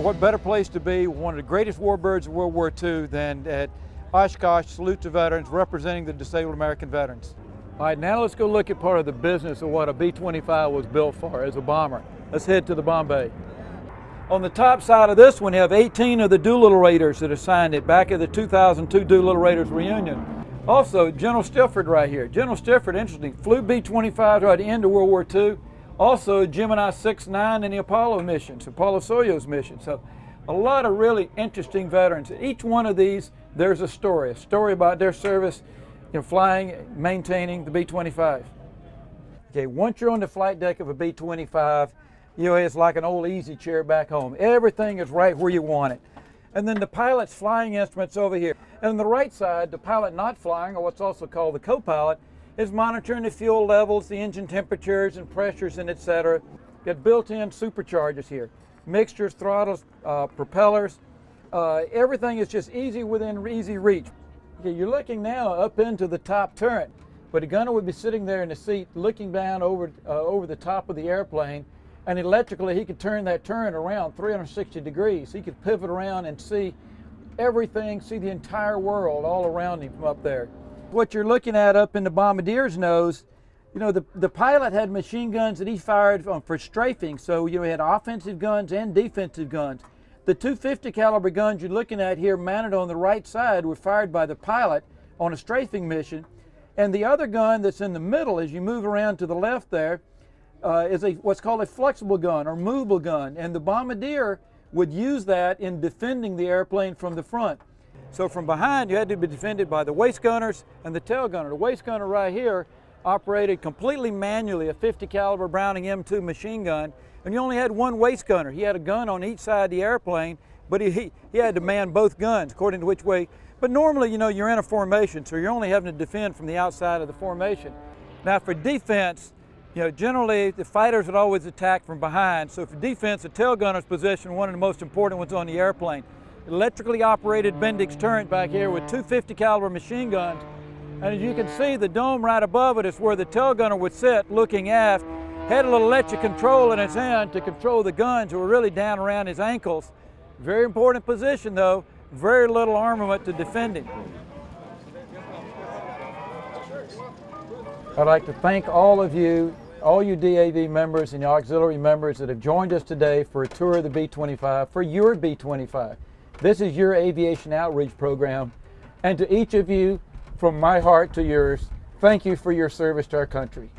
what better place to be, one of the greatest warbirds of World War II than at Oshkosh, salute to veterans, representing the disabled American veterans. All right, now let's go look at part of the business of what a B-25 was built for as a bomber. Let's head to the bomb bay. On the top side of this one, you have 18 of the Doolittle Raiders that assigned it back at the 2002 Doolittle Raiders reunion. Also, General Stilford right here. General Stilford, interesting, flew B-25 right at the end of World War II. Also, Gemini 6-9 in the Apollo missions, Apollo-Soyuz mission. So, a lot of really interesting veterans. Each one of these, there's a story about their service, flying, maintaining the B-25. Okay, once you're on the flight deck of a B-25, it's like an old easy chair back home. Everything is right where you want it. And then the pilot's flying instruments over here. And on the right side, the pilot not flying, or what's also called the co-pilot, is monitoring the fuel levels, the engine temperatures and pressures, and etc. Got built-in superchargers here. Mixtures, throttles, propellers. Everything is just easy within easy reach. Okay, you're looking now up into the top turret, but a gunner would be sitting there in the seat looking down over the top of the airplane, and electrically he could turn that turret around 360 degrees. He could pivot around and see everything, see the entire world all around him from up there. What you're looking at up in the bombardier's nose, the pilot had machine guns that he fired for strafing, so he had offensive guns and defensive guns. The 250 caliber guns you're looking at here mounted on the right side were fired by the pilot on a strafing mission, and the other gun that's in the middle as you move around to the left there is what's called a flexible gun or movable gun, and the bombardier would use that in defending the airplane from the front. So from behind you had to be defended by the waist gunners and the tail gunner. The waist gunner right here operated completely manually a 50 caliber Browning M2 machine gun, and you only had one waist gunner. He had a gun on each side of the airplane, but he had to man both guns according to which way. But normally, you're in a formation, so you're only having to defend from the outside of the formation. Now for defense, generally the fighters would always attack from behind. So for defense, the tail gunner's position, one of the most important ones on the airplane. Electrically operated Bendix turret back here with 250 caliber machine guns. And as you can see, the dome right above it is where the tail gunner would sit looking aft. Had a little electric control in his hand to control the guns that were really down around his ankles. Very important position though, very little armament to defend him. I'd like to thank all of you, all you DAV members and your auxiliary members that have joined us today for a tour of the B-25, for your B-25. This is your aviation outreach program, and to each of you, from my heart to yours, thank you for your service to our country.